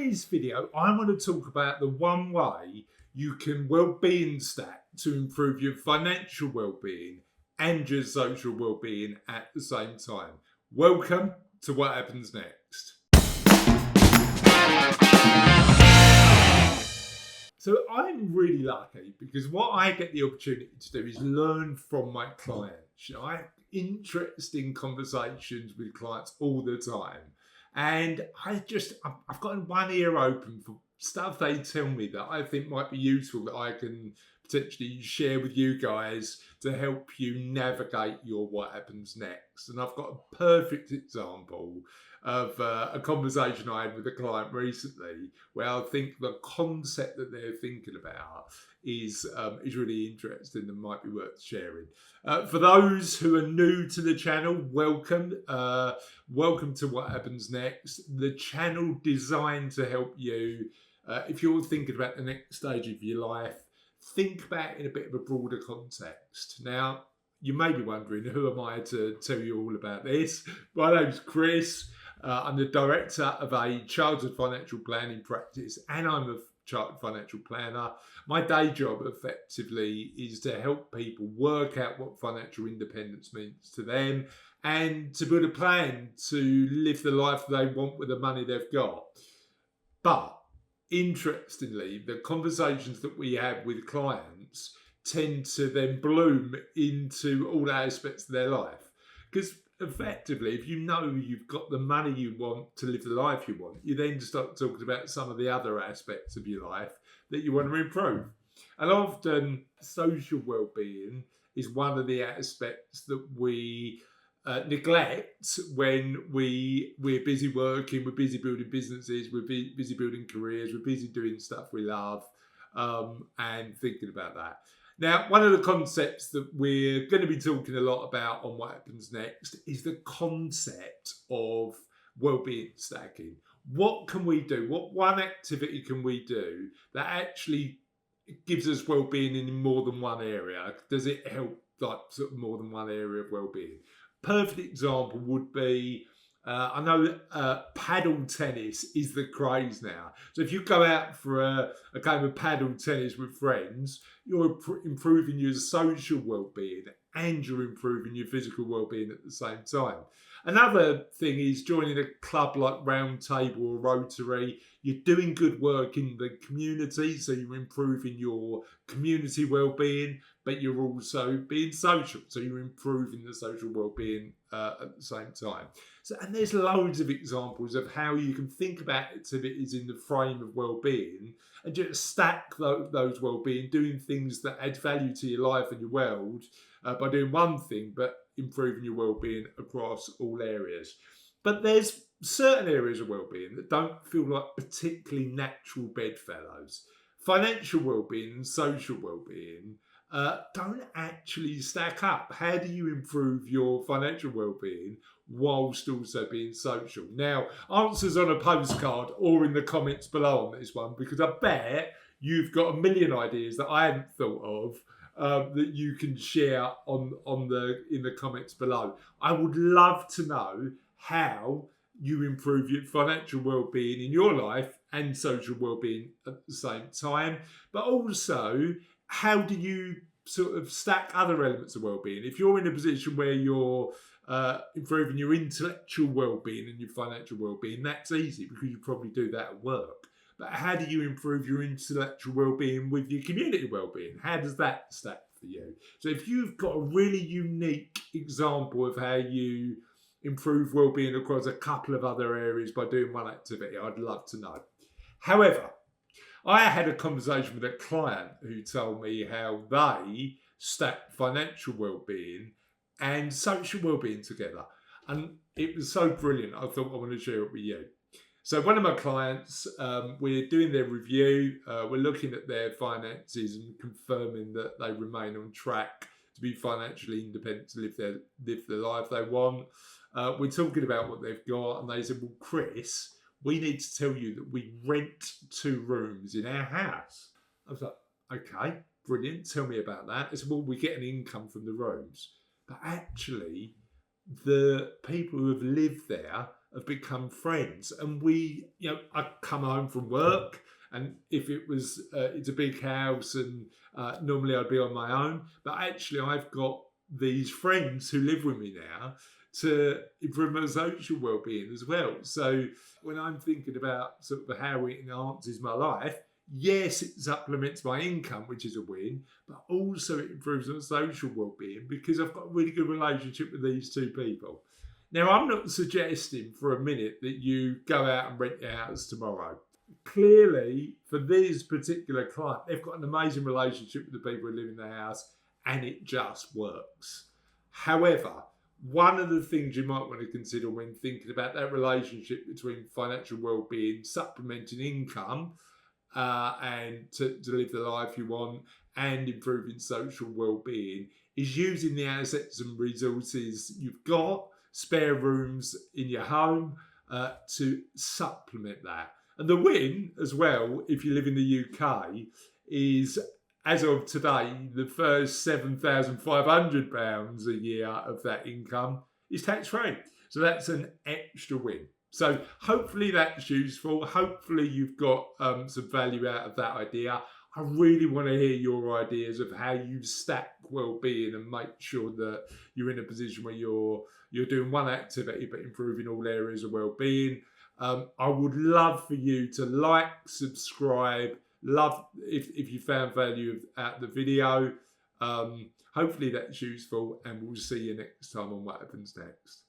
this video, I want to talk about the one way you can well-being stack to improve your financial well-being and your social well-being at the same time. Welcome to What Happens Next. So I'm really lucky because what I get the opportunity to do is learn from my clients. I have interesting conversations with clients all the time. And I've got one ear open for stuff they tell me that I think might be useful that I can potentially share with you guys to help you navigate your what happens next. And I've got a perfect example of a conversation I had with a client recently where I think the concept that they're thinking about is really interesting and might be worth sharing. For those who are new to the channel, welcome. Welcome to What Happens Next, the channel designed to help you, if you're thinking about the next stage of your life, think about it in a bit of a broader context. Now, you may be wondering, who am I to tell you all about this? My name's Chris. I'm the director of a childhood financial planning practice, and I'm a chartered financial planner. My day job effectively is to help people work out what financial independence means to them and to build a plan to live the life they want with the money they've got. But interestingly, the conversations that we have with clients tend to then bloom into all aspects of their life. Because effectively, if you know you've got the money you want to live the life you want, you then start talking about some of the other aspects of your life that you want to improve. And often social well-being is one of the aspects that we neglect when we're busy working, we're busy building businesses, we're busy building careers, we're busy doing stuff we love, and thinking about that. Now, one of the concepts that we're going to be talking a lot about on What Happens Next is the concept of well-being stacking. What can we do? What one activity can we do that actually gives us well-being in more than one area? Does it help sort of more than one area of well-being? Perfect example would be, I know paddle tennis is the craze now. So if you go out for a game of paddle tennis with friends, you're improving your social well-being and you're improving your physical well-being at the same time. Another thing is joining a club like Round Table or Rotary. You're doing good work in the community, so you're improving your community well-being, but you're also being social, so you're improving the social well-being at the same time. So, and there's loads of examples of how you can think about activities in the frame of well-being and just stack those well-being, doing things that add value to your life and your world by doing one thing, but improving your well-being across all areas. But there's certain areas of well-being that don't feel like particularly natural bedfellows. Financial well-being and social well-being don't actually stack up. How do you improve your financial well-being whilst also being social? Now, answers on a postcard or in the comments below on this one, because I bet you've got a million ideas that I hadn't thought of that you can share in the comments below. I would love to know how you improve your financial well-being in your life and social well-being at the same time, but also how do you sort of stack other elements of well-being? If you're in a position where you're improving your intellectual well-being and your financial well-being, that's easy because you probably do that at work. But how do you improve your intellectual well-being with your community well-being? How does that stack for you? So if you've got a really unique example of how you improve well-being across a couple of other areas by doing one activity, I'd love to know. However, I had a conversation with a client who told me how they stack financial well-being and social well-being together. And it was so brilliant, I thought I want to share it with you. So one of my clients, we're doing their review. We're looking at their finances and confirming that they remain on track to be financially independent, to live the life they want. We're talking about what they've got, and they said, well, Chris, we need to tell you that we rent 2 rooms in our house. I was like, okay, brilliant. Tell me about that. They said, well, we get an income from the rooms. But actually, the people who have lived there have become friends. And we, I come home from work, and if it was, it's a big house, and normally I'd be on my own, but actually I've got these friends who live with me now to improve my social well-being as well. So when I'm thinking about sort of how it enhances my life, yes, it supplements my income, which is a win, but also it improves my social well-being because I've got a really good relationship with these two people. Now, I'm not suggesting for a minute that you go out and rent your house tomorrow. Clearly, for this particular client, they've got an amazing relationship with the people who live in the house, and it just works. However, one of the things you might want to consider when thinking about that relationship between financial well-being, supplementing income, and to live the life you want, and improving social well-being, is using the assets and resources you've got, spare rooms in your home, to supplement that. And the win as well, if you live in the UK, is as of today, the first £7,500 a year of that income is tax-free. So that's an extra win. So hopefully that's useful. Hopefully you've got some value out of that idea. I really want to hear your ideas of how you stack well-being and make sure that you're in a position where you're doing one activity but improving all areas of well-being. I would love for you to like, subscribe, love if you found value out of the video. Hopefully that's useful, and we'll see you next time on What Happens Next.